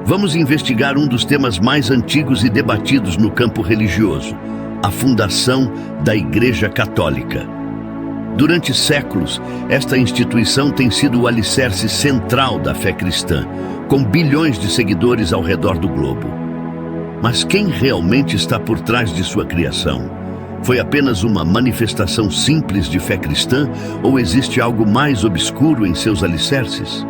Vamos investigar um dos temas mais antigos e debatidos no campo religioso: a fundação da Igreja Católica. Durante séculos, esta instituição tem sido o alicerce central da fé cristã, com bilhões de seguidores ao redor do globo. Mas quem realmente está por trás de sua criação? Foi apenas uma manifestação simples de fé cristã ou existe algo mais obscuro em seus alicerces?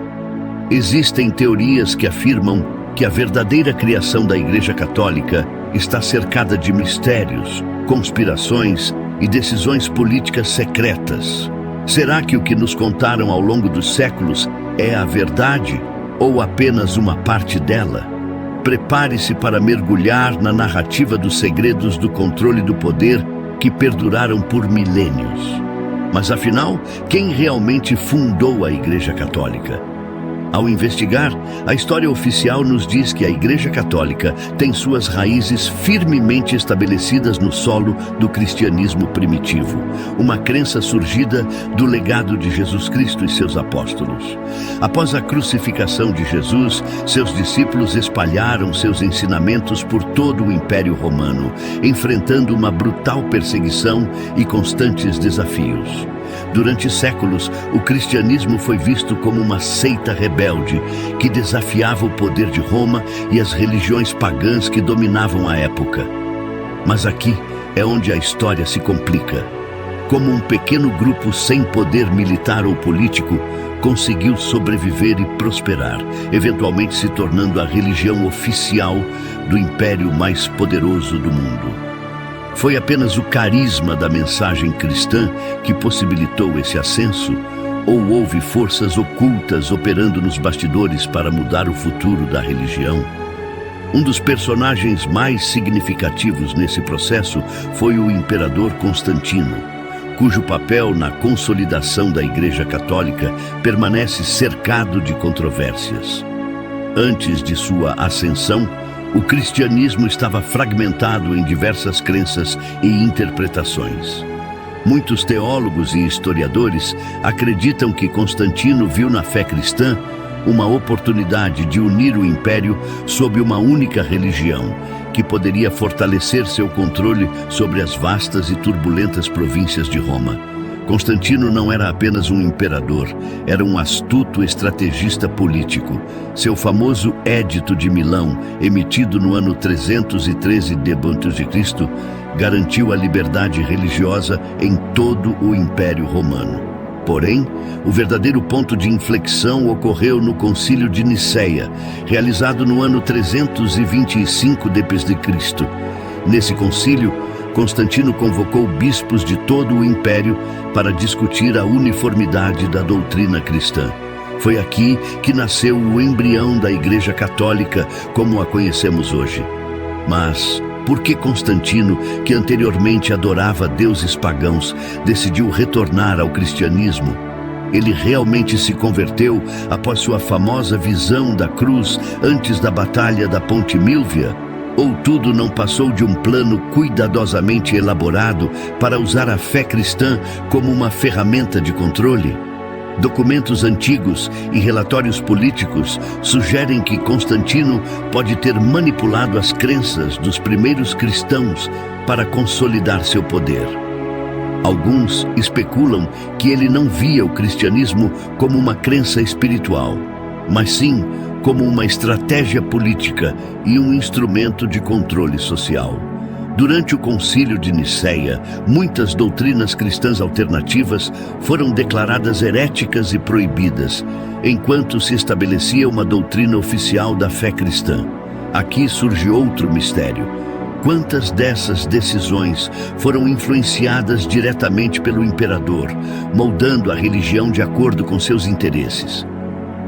Existem teorias que afirmam que a verdadeira criação da Igreja Católica está cercada de mistérios, conspirações e decisões políticas secretas. Será que o que nos contaram ao longo dos séculos é a verdade ou apenas uma parte dela? Prepare-se para mergulhar na narrativa dos segredos do controle do poder que perduraram por milênios. Mas afinal, quem realmente fundou a Igreja Católica? Ao investigar, a história oficial nos diz que a Igreja Católica tem suas raízes firmemente estabelecidas no solo do cristianismo primitivo, uma crença surgida do legado de Jesus Cristo e seus apóstolos. Após a crucificação de Jesus, seus discípulos espalharam seus ensinamentos por todo o Império Romano, enfrentando uma brutal perseguição e constantes desafios. Durante séculos, o cristianismo foi visto como uma seita rebelde que desafiava o poder de Roma e as religiões pagãs que dominavam a época. Mas aqui é onde a história se complica. Como um pequeno grupo sem poder militar ou político conseguiu sobreviver e prosperar, eventualmente se tornando a religião oficial do império mais poderoso do mundo. Foi apenas o carisma da mensagem cristã que possibilitou esse ascenso? Ou houve forças ocultas operando nos bastidores para mudar o futuro da religião? Um dos personagens mais significativos nesse processo foi o imperador Constantino, cujo papel na consolidação da Igreja Católica permanece cercado de controvérsias. Antes de sua ascensão, o cristianismo estava fragmentado em diversas crenças e interpretações. Muitos teólogos e historiadores acreditam que Constantino viu na fé cristã uma oportunidade de unir o império sob uma única religião, que poderia fortalecer seu controle sobre as vastas e turbulentas províncias de Roma. Constantino não era apenas um imperador, era um astuto estrategista político. Seu famoso Édito de Milão, emitido no ano 313 d.C., garantiu a liberdade religiosa em todo o Império Romano. Porém, o verdadeiro ponto de inflexão ocorreu no Concílio de Niceia, realizado no ano 325 d.C. Nesse concílio, Constantino convocou bispos de todo o império para discutir a uniformidade da doutrina cristã. Foi aqui que nasceu o embrião da Igreja Católica, como a conhecemos hoje. Mas por que Constantino, que anteriormente adorava deuses pagãos, decidiu retornar ao cristianismo? Ele realmente se converteu após sua famosa visão da cruz antes da Batalha da Ponte Milvia? Ou tudo não passou de um plano cuidadosamente elaborado para usar a fé cristã como uma ferramenta de controle? Documentos antigos e relatórios políticos sugerem que Constantino pode ter manipulado as crenças dos primeiros cristãos para consolidar seu poder. Alguns especulam que ele não via o cristianismo como uma crença espiritual, mas sim como uma estratégia política e um instrumento de controle social. Durante o Concílio de Niceia, muitas doutrinas cristãs alternativas foram declaradas heréticas e proibidas, enquanto se estabelecia uma doutrina oficial da fé cristã. Aqui surge outro mistério. Quantas dessas decisões foram influenciadas diretamente pelo imperador, moldando a religião de acordo com seus interesses?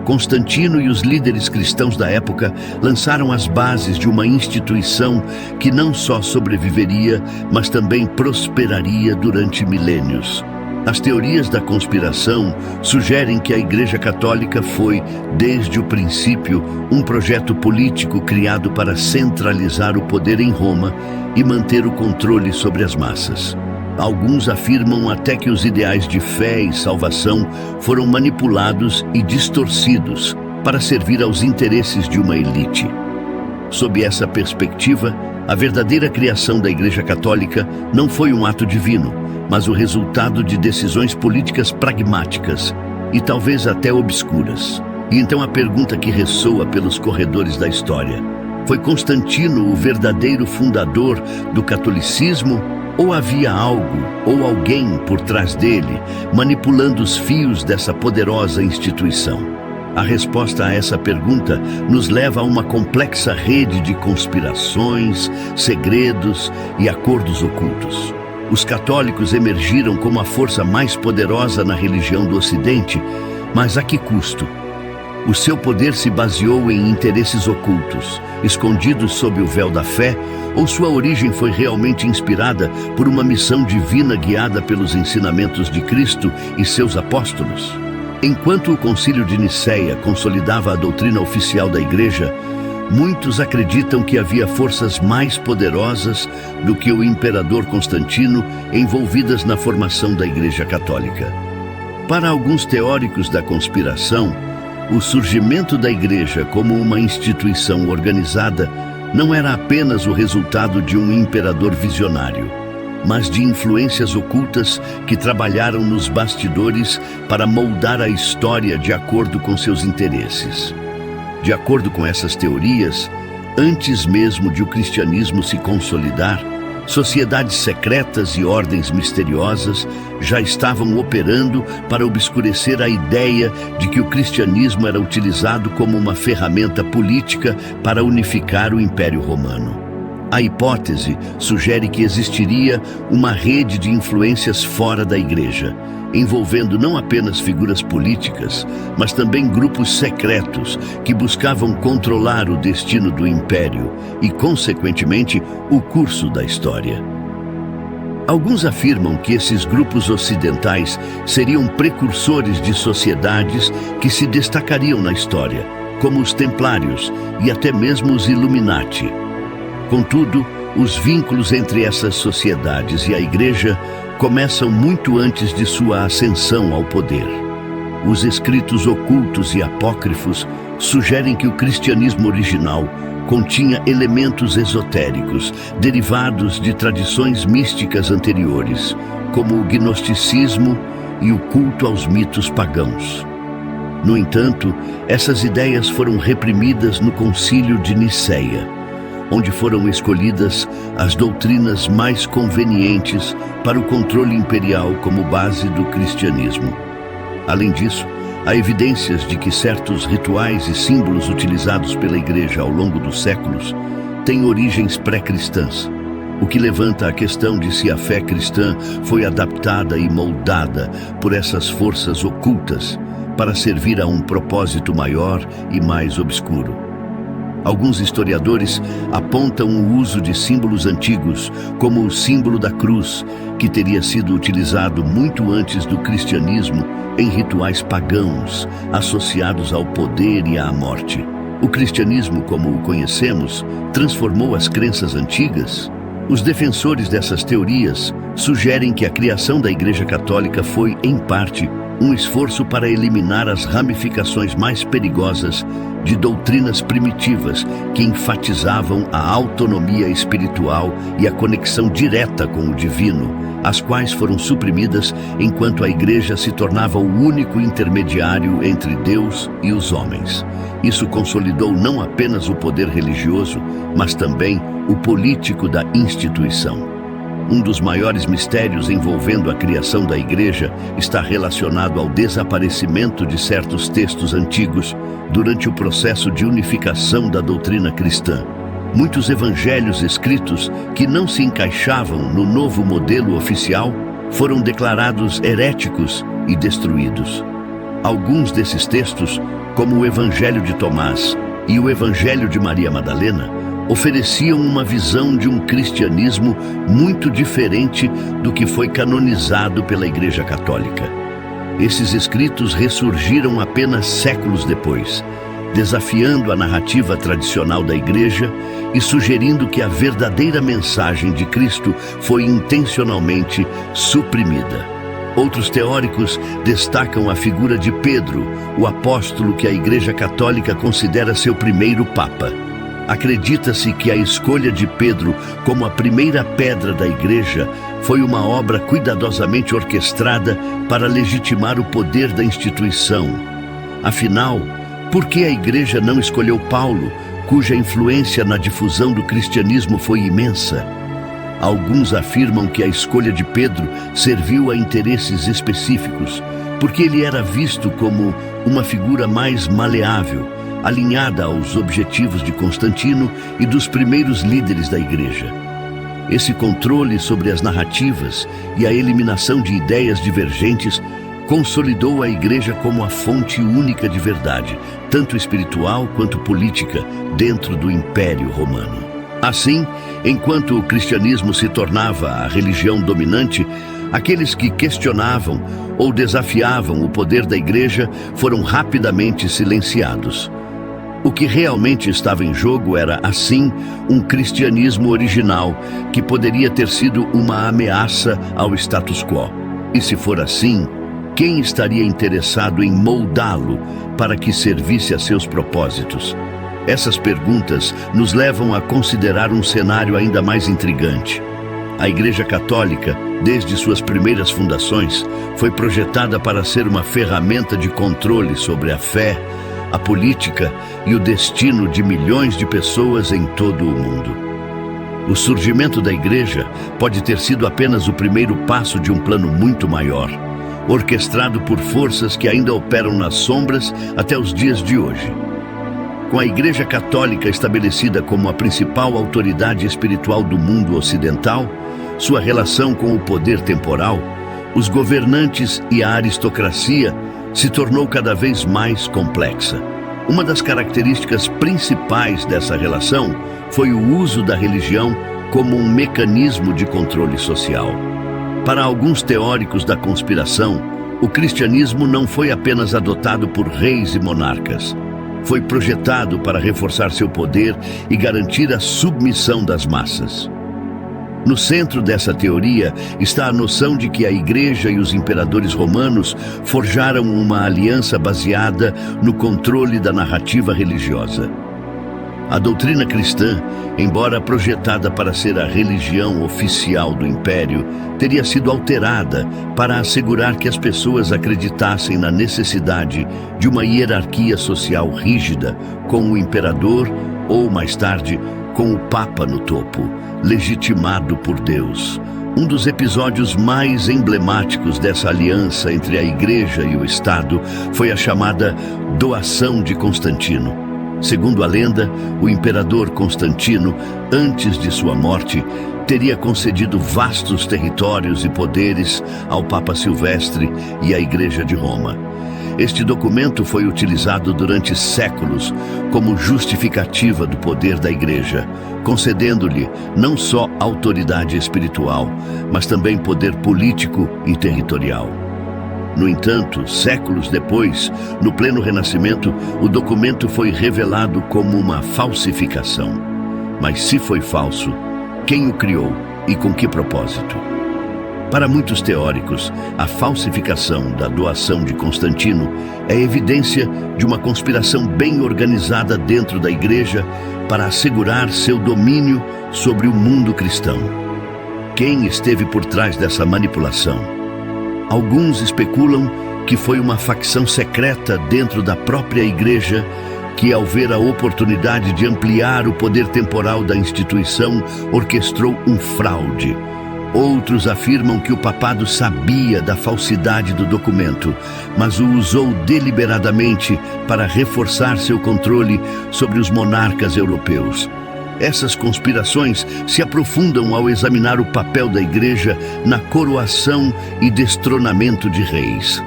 Constantino e os líderes cristãos da época lançaram as bases de uma instituição que não só sobreviveria, mas também prosperaria durante milênios. As teorias da conspiração sugerem que a Igreja Católica foi, desde o princípio, um projeto político criado para centralizar o poder em Roma e manter o controle sobre as massas. Alguns afirmam até que os ideais de fé e salvação foram manipulados e distorcidos para servir aos interesses de uma elite. Sob essa perspectiva, a verdadeira criação da Igreja Católica não foi um ato divino, mas o resultado de decisões políticas pragmáticas e talvez até obscuras. E então a pergunta que ressoa pelos corredores da história: foi Constantino o verdadeiro fundador do catolicismo, ou havia algo ou alguém por trás dele, manipulando os fios dessa poderosa instituição? A resposta a essa pergunta nos leva a uma complexa rede de conspirações, segredos e acordos ocultos. Os católicos emergiram como a força mais poderosa na religião do Ocidente, mas a que custo? O seu poder se baseou em interesses ocultos, escondidos sob o véu da fé, ou sua origem foi realmente inspirada por uma missão divina guiada pelos ensinamentos de Cristo e seus apóstolos? Enquanto o Concílio de Nicéia consolidava a doutrina oficial da Igreja, muitos acreditam que havia forças mais poderosas do que o imperador Constantino envolvidas na formação da Igreja Católica. Para alguns teóricos da conspiração, o surgimento da Igreja como uma instituição organizada não era apenas o resultado de um imperador visionário, mas de influências ocultas que trabalharam nos bastidores para moldar a história de acordo com seus interesses. De acordo com essas teorias, antes mesmo de o cristianismo se consolidar, sociedades secretas e ordens misteriosas já estavam operando para obscurecer a ideia de que o cristianismo era utilizado como uma ferramenta política para unificar o Império Romano. A hipótese sugere que existiria uma rede de influências fora da Igreja, envolvendo não apenas figuras políticas, mas também grupos secretos que buscavam controlar o destino do Império e, consequentemente, o curso da história. Alguns afirmam que esses grupos ocidentais seriam precursores de sociedades que se destacariam na história, como os Templários e até mesmo os Illuminati. Contudo, os vínculos entre essas sociedades e a Igreja começam muito antes de sua ascensão ao poder. Os escritos ocultos e apócrifos sugerem que o cristianismo original continha elementos esotéricos derivados de tradições místicas anteriores, como o gnosticismo e o culto aos mitos pagãos. No entanto, essas ideias foram reprimidas no Concílio de Nicéia, onde foram escolhidas as doutrinas mais convenientes para o controle imperial como base do cristianismo. Além disso, há evidências de que certos rituais e símbolos utilizados pela Igreja ao longo dos séculos têm origens pré-cristãs, o que levanta a questão de se a fé cristã foi adaptada e moldada por essas forças ocultas para servir a um propósito maior e mais obscuro. Alguns historiadores apontam o uso de símbolos antigos, como o símbolo da cruz, que teria sido utilizado muito antes do cristianismo em rituais pagãos, associados ao poder e à morte. O cristianismo, como o conhecemos, transformou as crenças antigas? Os defensores dessas teorias sugerem que a criação da Igreja Católica foi, em parte, um esforço para eliminar as ramificações mais perigosas de doutrinas primitivas que enfatizavam a autonomia espiritual e a conexão direta com o divino, as quais foram suprimidas enquanto a Igreja se tornava o único intermediário entre Deus e os homens. Isso consolidou não apenas o poder religioso, mas também o político da instituição. Um dos maiores mistérios envolvendo a criação da Igreja está relacionado ao desaparecimento de certos textos antigos durante o processo de unificação da doutrina cristã. Muitos evangelhos escritos que não se encaixavam no novo modelo oficial foram declarados heréticos e destruídos. Alguns desses textos, como o Evangelho de Tomás e o Evangelho de Maria Madalena, ofereciam uma visão de um cristianismo muito diferente do que foi canonizado pela Igreja Católica. Esses escritos ressurgiram apenas séculos depois, desafiando a narrativa tradicional da Igreja e sugerindo que a verdadeira mensagem de Cristo foi intencionalmente suprimida. Outros teóricos destacam a figura de Pedro, o apóstolo que a Igreja Católica considera seu primeiro papa. Acredita-se que a escolha de Pedro como a primeira pedra da Igreja foi uma obra cuidadosamente orquestrada para legitimar o poder da instituição. Afinal, por que a Igreja não escolheu Paulo, cuja influência na difusão do cristianismo foi imensa? Alguns afirmam que a escolha de Pedro serviu a interesses específicos, porque ele era visto como uma figura mais maleável, alinhada aos objetivos de Constantino e dos primeiros líderes da Igreja. Esse controle sobre as narrativas e a eliminação de ideias divergentes consolidou a Igreja como a fonte única de verdade, tanto espiritual quanto política, dentro do Império Romano. Assim, enquanto o cristianismo se tornava a religião dominante, aqueles que questionavam ou desafiavam o poder da Igreja foram rapidamente silenciados. O que realmente estava em jogo era, assim, um cristianismo original que poderia ter sido uma ameaça ao status quo. E se for assim, quem estaria interessado em moldá-lo para que servisse a seus propósitos? Essas perguntas nos levam a considerar um cenário ainda mais intrigante. A Igreja Católica, desde suas primeiras fundações, foi projetada para ser uma ferramenta de controle sobre a fé, a política e o destino de milhões de pessoas em todo o mundo. O surgimento da Igreja pode ter sido apenas o primeiro passo de um plano muito maior, orquestrado por forças que ainda operam nas sombras até os dias de hoje. Com a Igreja Católica estabelecida como a principal autoridade espiritual do mundo ocidental, sua relação com o poder temporal, os governantes e a aristocracia se tornou cada vez mais complexa. Uma das características principais dessa relação foi o uso da religião como um mecanismo de controle social. Para alguns teóricos da conspiração, o cristianismo não foi apenas adotado por reis e monarcas. Foi projetado para reforçar seu poder e garantir a submissão das massas. No centro dessa teoria está a noção de que a Igreja e os imperadores romanos forjaram uma aliança baseada no controle da narrativa religiosa. A doutrina cristã, embora projetada para ser a religião oficial do Império, teria sido alterada para assegurar que as pessoas acreditassem na necessidade de uma hierarquia social rígida, com o imperador ou, mais tarde, com o Papa no topo, legitimado por Deus. Um dos episódios mais emblemáticos dessa aliança entre a Igreja e o Estado foi a chamada Doação de Constantino. Segundo a lenda, o imperador Constantino, antes de sua morte, teria concedido vastos territórios e poderes ao Papa Silvestre e à Igreja de Roma. Este documento foi utilizado durante séculos como justificativa do poder da Igreja, concedendo-lhe não só autoridade espiritual, mas também poder político e territorial. No entanto, séculos depois, no pleno Renascimento, o documento foi revelado como uma falsificação. Mas se foi falso, quem o criou e com que propósito? Para muitos teóricos, a falsificação da doação de Constantino é evidência de uma conspiração bem organizada dentro da Igreja para assegurar seu domínio sobre o mundo cristão. Quem esteve por trás dessa manipulação? Alguns especulam que foi uma facção secreta dentro da própria Igreja que, ao ver a oportunidade de ampliar o poder temporal da instituição, orquestrou um fraude. Outros afirmam que o papado sabia da falsidade do documento, mas o usou deliberadamente para reforçar seu controle sobre os monarcas europeus. Essas conspirações se aprofundam ao examinar o papel da Igreja na coroação e destronamento de reis.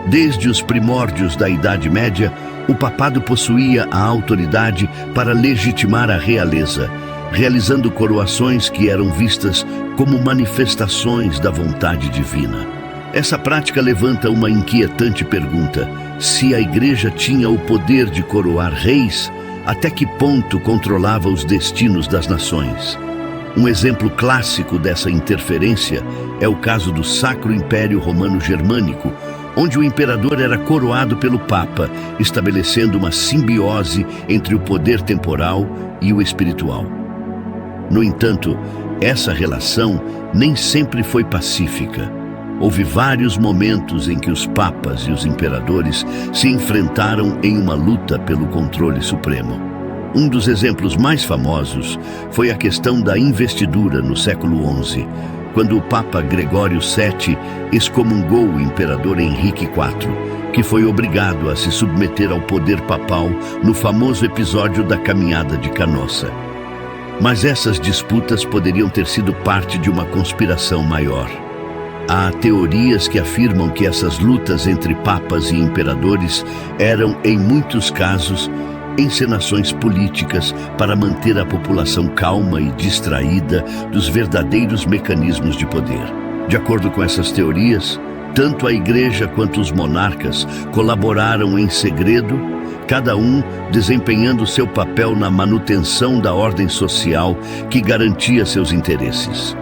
Desde os primórdios da Idade Média, o papado possuía a autoridade para legitimar a realeza, realizando coroações que eram vistas como manifestações da vontade divina. Essa prática levanta uma inquietante pergunta: se a Igreja tinha o poder de coroar reis, até que ponto controlava os destinos das nações? Um exemplo clássico dessa interferência é o caso do Sacro Império Romano Germânico, onde o imperador era coroado pelo Papa, estabelecendo uma simbiose entre o poder temporal e o espiritual. No entanto, essa relação nem sempre foi pacífica. Houve vários momentos em que os papas e os imperadores se enfrentaram em uma luta pelo controle supremo. Um dos exemplos mais famosos foi a questão da investidura no século XI, quando o Papa Gregório VII excomungou o imperador Henrique IV, que foi obrigado a se submeter ao poder papal no famoso episódio da Caminhada de Canossa. Mas essas disputas poderiam ter sido parte de uma conspiração maior. Há teorias que afirmam que essas lutas entre papas e imperadores eram, em muitos casos, encenações políticas para manter a população calma e distraída dos verdadeiros mecanismos de poder. De acordo com essas teorias, tanto a Igreja quanto os monarcas colaboraram em segredo, cada um desempenhando seu papel na manutenção da ordem social que garantia seus interesses.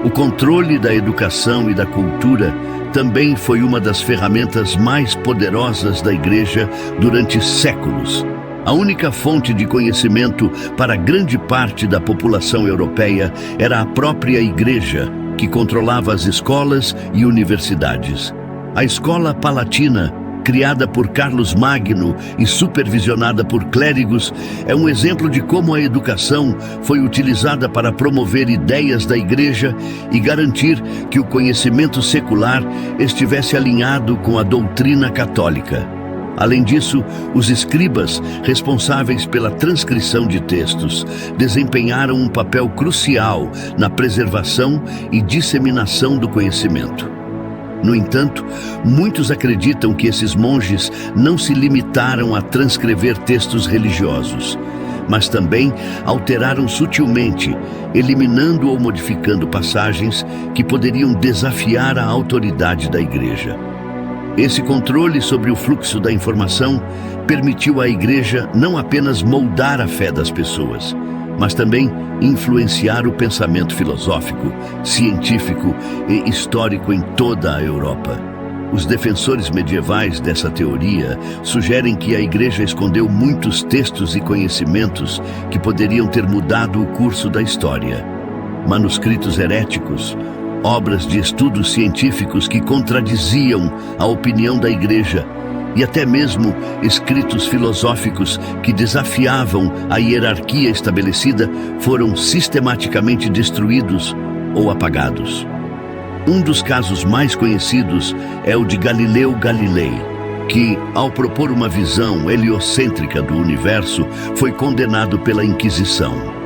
O controle da educação e da cultura também foi uma das ferramentas mais poderosas da Igreja durante séculos. A única fonte de conhecimento para grande parte da população europeia era a própria Igreja, que controlava as escolas e universidades. A Escola Palatina, criada por Carlos Magno e supervisionada por clérigos, é um exemplo de como a educação foi utilizada para promover ideias da Igreja e garantir que o conhecimento secular estivesse alinhado com a doutrina católica. Além disso, os escribas, responsáveis pela transcrição de textos, desempenharam um papel crucial na preservação e disseminação do conhecimento. No entanto, muitos acreditam que esses monges não se limitaram a transcrever textos religiosos, mas também alteraram sutilmente, eliminando ou modificando passagens que poderiam desafiar a autoridade da Igreja. Esse controle sobre o fluxo da informação permitiu à Igreja não apenas moldar a fé das pessoas, mas também influenciar o pensamento filosófico, científico e histórico em toda a Europa. Os defensores medievais dessa teoria sugerem que a Igreja escondeu muitos textos e conhecimentos que poderiam ter mudado o curso da história. Manuscritos heréticos, obras de estudos científicos que contradiziam a opinião da Igreja e até mesmo escritos filosóficos que desafiavam a hierarquia estabelecida foram sistematicamente destruídos ou apagados. Um dos casos mais conhecidos é o de Galileu Galilei, que, ao propor uma visão heliocêntrica do universo, foi condenado pela Inquisição.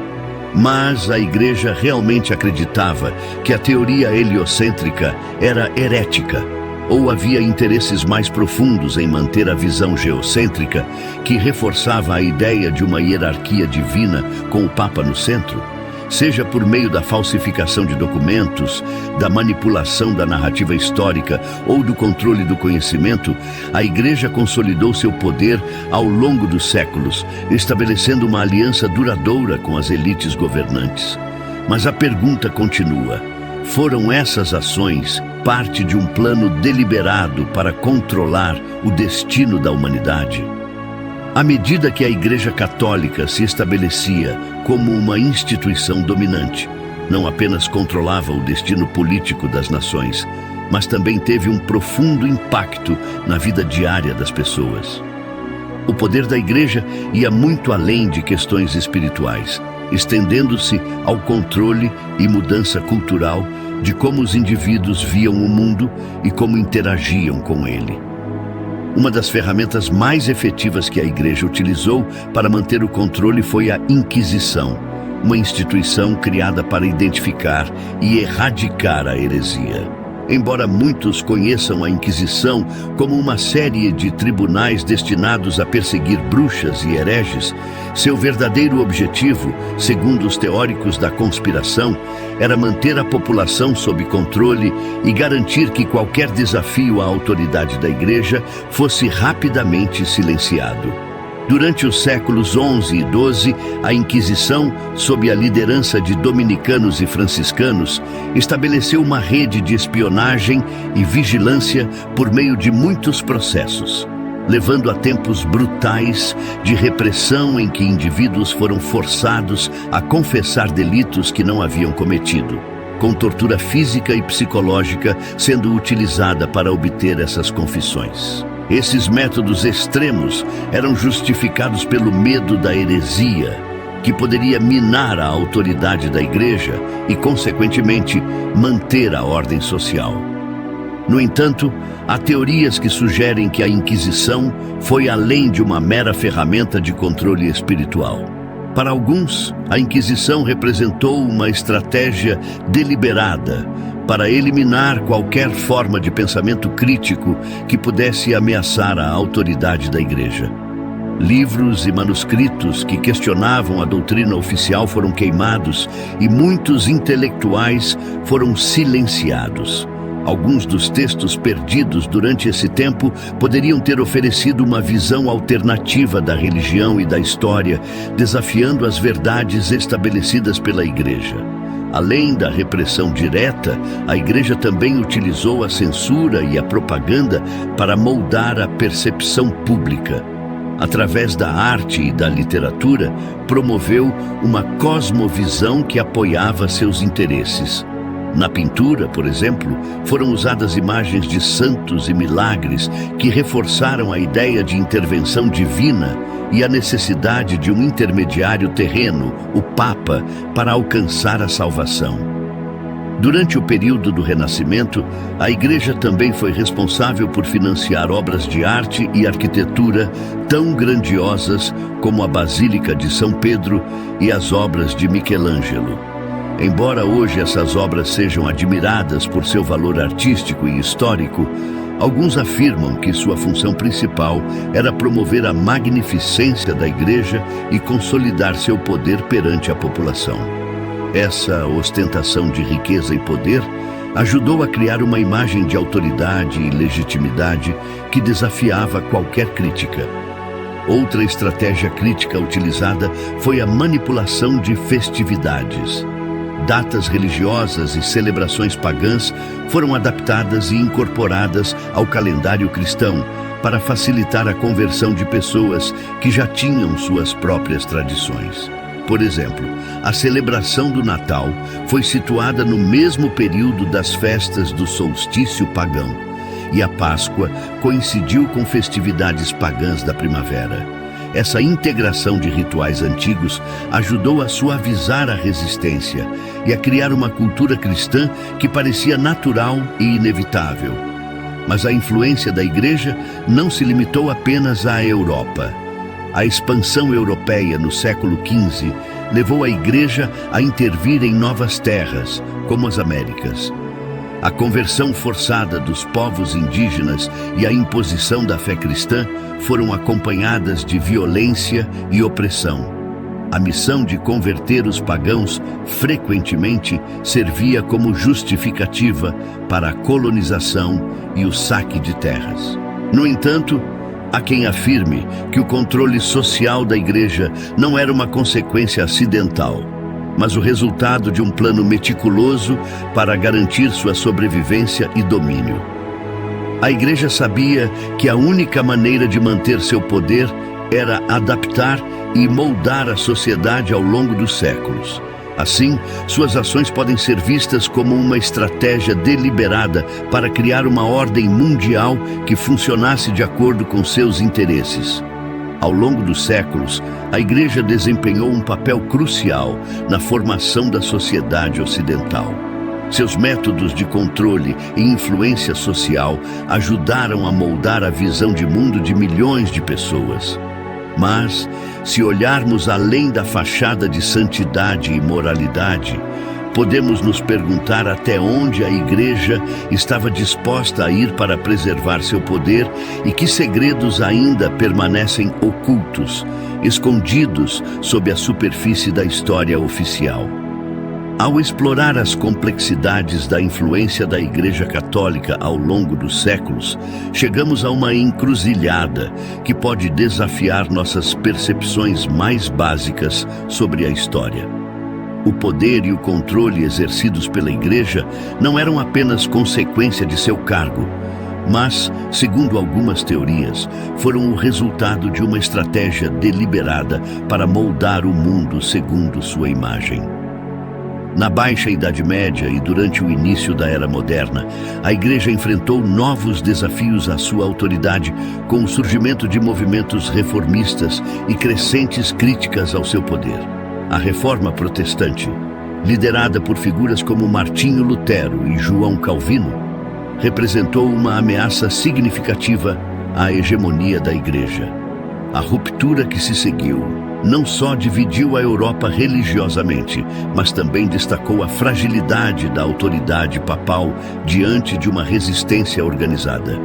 Mas a Igreja realmente acreditava que a teoria heliocêntrica era herética, ou havia interesses mais profundos em manter a visão geocêntrica, que reforçava a ideia de uma hierarquia divina com o Papa no centro? Seja por meio da falsificação de documentos, da manipulação da narrativa histórica ou do controle do conhecimento, a Igreja consolidou seu poder ao longo dos séculos, estabelecendo uma aliança duradoura com as elites governantes. Mas a pergunta continua: foram essas ações parte de um plano deliberado para controlar o destino da humanidade? À medida que a Igreja Católica se estabelecia como uma instituição dominante, não apenas controlava o destino político das nações, mas também teve um profundo impacto na vida diária das pessoas. O poder da Igreja ia muito além de questões espirituais, estendendo-se ao controle e mudança cultural de como os indivíduos viam o mundo e como interagiam com ele. Uma das ferramentas mais efetivas que a Igreja utilizou para manter o controle foi a Inquisição, uma instituição criada para identificar e erradicar a heresia. Embora muitos conheçam a Inquisição como uma série de tribunais destinados a perseguir bruxas e hereges, seu verdadeiro objetivo, segundo os teóricos da conspiração, era manter a população sob controle e garantir que qualquer desafio à autoridade da Igreja fosse rapidamente silenciado. Durante os séculos XI e XII, a Inquisição, sob a liderança de dominicanos e franciscanos, estabeleceu uma rede de espionagem e vigilância por meio de muitos processos, levando a tempos brutais de repressão em que indivíduos foram forçados a confessar delitos que não haviam cometido, com tortura física e psicológica sendo utilizada para obter essas confissões. Esses métodos extremos eram justificados pelo medo da heresia, que poderia minar a autoridade da Igreja e, consequentemente, manter a ordem social. No entanto, há teorias que sugerem que a Inquisição foi além de uma mera ferramenta de controle espiritual. Para alguns, a Inquisição representou uma estratégia deliberada para eliminar qualquer forma de pensamento crítico que pudesse ameaçar a autoridade da Igreja. Livros e manuscritos que questionavam a doutrina oficial foram queimados e muitos intelectuais foram silenciados. Alguns dos textos perdidos durante esse tempo poderiam ter oferecido uma visão alternativa da religião e da história, desafiando as verdades estabelecidas pela Igreja. Além da repressão direta, a Igreja também utilizou a censura e a propaganda para moldar a percepção pública. Através da arte e da literatura, promoveu uma cosmovisão que apoiava seus interesses. Na pintura, por exemplo, foram usadas imagens de santos e milagres que reforçaram a ideia de intervenção divina e a necessidade de um intermediário terreno, o Papa, para alcançar a salvação. Durante o período do Renascimento, a Igreja também foi responsável por financiar obras de arte e arquitetura tão grandiosas como a Basílica de São Pedro e as obras de Michelangelo. Embora hoje essas obras sejam admiradas por seu valor artístico e histórico, alguns afirmam que sua função principal era promover a magnificência da Igreja e consolidar seu poder perante a população. Essa ostentação de riqueza e poder ajudou a criar uma imagem de autoridade e legitimidade que desafiava qualquer crítica. Outra estratégia crítica utilizada foi a manipulação de festividades. Datas religiosas e celebrações pagãs foram adaptadas e incorporadas ao calendário cristão para facilitar a conversão de pessoas que já tinham suas próprias tradições. Por exemplo, a celebração do Natal foi situada no mesmo período das festas do solstício pagão, e a Páscoa coincidiu com festividades pagãs da primavera. Essa integração de rituais antigos ajudou a suavizar a resistência e a criar uma cultura cristã que parecia natural e inevitável. Mas a influência da Igreja não se limitou apenas à Europa. A expansão europeia no século XV levou a Igreja a intervir em novas terras, como as Américas. A conversão forçada dos povos indígenas e a imposição da fé cristã foram acompanhadas de violência e opressão. A missão de converter os pagãos frequentemente servia como justificativa para a colonização e o saque de terras. No entanto, há quem afirme que o controle social da Igreja não era uma consequência acidental, mas o resultado de um plano meticuloso para garantir sua sobrevivência e domínio. A Igreja sabia que a única maneira de manter seu poder era adaptar e moldar a sociedade ao longo dos séculos. Assim, suas ações podem ser vistas como uma estratégia deliberada para criar uma ordem mundial que funcionasse de acordo com seus interesses. Ao longo dos séculos, a Igreja desempenhou um papel crucial na formação da sociedade ocidental. Seus métodos de controle e influência social ajudaram a moldar a visão de mundo de milhões de pessoas. Mas, se olharmos além da fachada de santidade e moralidade, podemos nos perguntar até onde a Igreja estava disposta a ir para preservar seu poder e que segredos ainda permanecem ocultos, escondidos sob a superfície da história oficial. Ao explorar as complexidades da influência da Igreja Católica ao longo dos séculos, chegamos a uma encruzilhada que pode desafiar nossas percepções mais básicas sobre a história. O poder e o controle exercidos pela Igreja não eram apenas consequência de seu cargo, mas, segundo algumas teorias, foram o resultado de uma estratégia deliberada para moldar o mundo segundo sua imagem. Na Baixa Idade Média e durante o início da Era Moderna, a Igreja enfrentou novos desafios à sua autoridade com o surgimento de movimentos reformistas e crescentes críticas ao seu poder. A Reforma Protestante, liderada por figuras como Martinho Lutero e João Calvino, representou uma ameaça significativa à hegemonia da Igreja. A ruptura que se seguiu não só dividiu a Europa religiosamente, mas também destacou a fragilidade da autoridade papal diante de uma resistência organizada.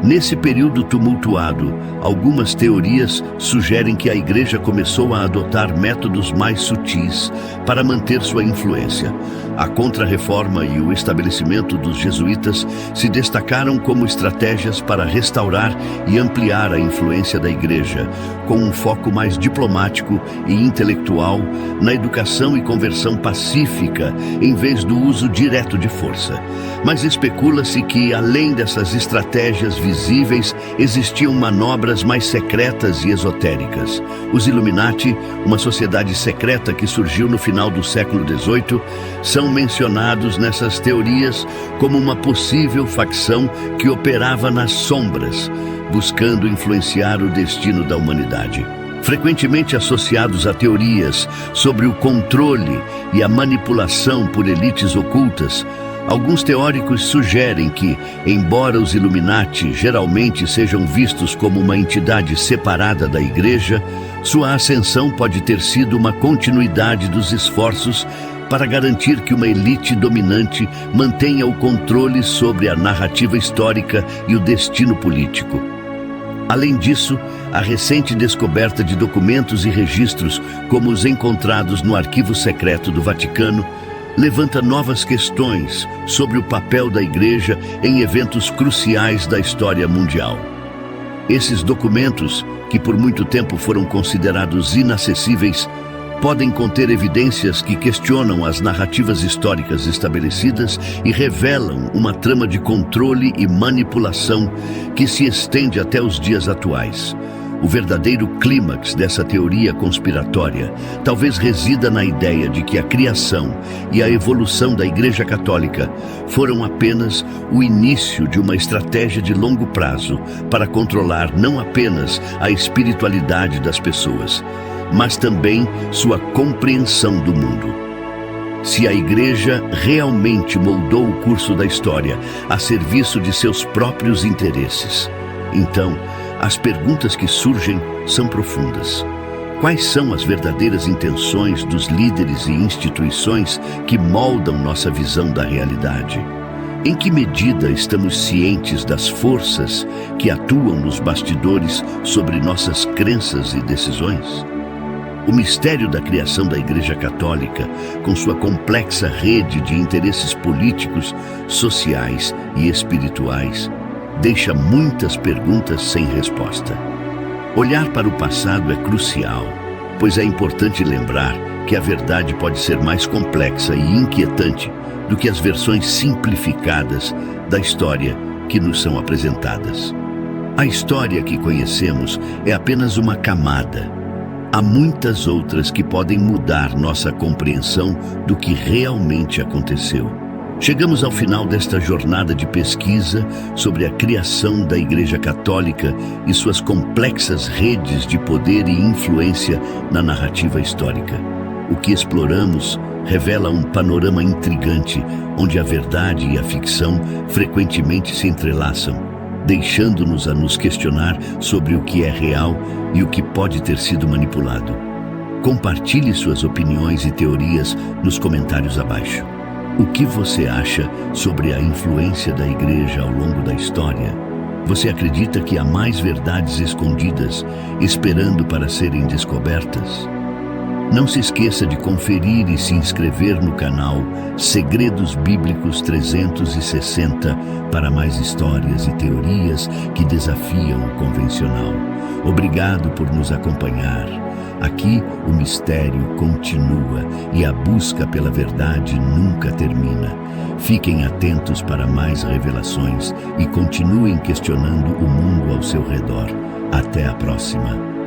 Nesse período tumultuado, algumas teorias sugerem que a Igreja começou a adotar métodos mais sutis para manter sua influência. A Contra-Reforma e o estabelecimento dos jesuítas se destacaram como estratégias para restaurar e ampliar a influência da Igreja, com um foco mais diplomático e intelectual na educação e conversão pacífica, em vez do uso direto de força. Mas especula-se que, além dessas estratégias visíveis, existiam manobras mais secretas e esotéricas. Os Illuminati, uma sociedade secreta que surgiu no final do século XVIII, são mencionados nessas teorias como uma possível facção que operava nas sombras, buscando influenciar o destino da humanidade. Frequentemente associados a teorias sobre o controle e a manipulação por elites ocultas, alguns teóricos sugerem que, embora os Illuminati geralmente sejam vistos como uma entidade separada da Igreja, sua ascensão pode ter sido uma continuidade dos esforços para garantir que uma elite dominante mantenha o controle sobre a narrativa histórica e o destino político. Além disso, a recente descoberta de documentos e registros, como os encontrados no Arquivo Secreto do Vaticano, levanta novas questões sobre o papel da Igreja em eventos cruciais da história mundial. Esses documentos, que por muito tempo foram considerados inacessíveis, podem conter evidências que questionam as narrativas históricas estabelecidas e revelam uma trama de controle e manipulação que se estende até os dias atuais. O verdadeiro clímax dessa teoria conspiratória talvez resida na ideia de que a criação e a evolução da Igreja Católica foram apenas o início de uma estratégia de longo prazo para controlar não apenas a espiritualidade das pessoas, mas também sua compreensão do mundo. Se a Igreja realmente moldou o curso da história a serviço de seus próprios interesses, então as perguntas que surgem são profundas. Quais são as verdadeiras intenções dos líderes e instituições que moldam nossa visão da realidade? Em que medida estamos cientes das forças que atuam nos bastidores sobre nossas crenças e decisões? O mistério da criação da Igreja Católica, com sua complexa rede de interesses políticos, sociais e espirituais, deixa muitas perguntas sem resposta. Olhar para o passado é crucial, pois é importante lembrar que a verdade pode ser mais complexa e inquietante do que as versões simplificadas da história que nos são apresentadas. A história que conhecemos é apenas uma camada. Há muitas outras que podem mudar nossa compreensão do que realmente aconteceu. Chegamos ao final desta jornada de pesquisa sobre a criação da Igreja Católica e suas complexas redes de poder e influência na narrativa histórica. O que exploramos revela um panorama intrigante, onde a verdade e a ficção frequentemente se entrelaçam, deixando-nos a nos questionar sobre o que é real e o que pode ter sido manipulado. Compartilhe suas opiniões e teorias nos comentários abaixo. O que você acha sobre a influência da Igreja ao longo da história? Você acredita que há mais verdades escondidas, esperando para serem descobertas? Não se esqueça de conferir e se inscrever no canal Segredos Bíblicos 360 para mais histórias e teorias que desafiam o convencional. Obrigado por nos acompanhar. Aqui o mistério continua e a busca pela verdade nunca termina. Fiquem atentos para mais revelações e continuem questionando o mundo ao seu redor. Até a próxima.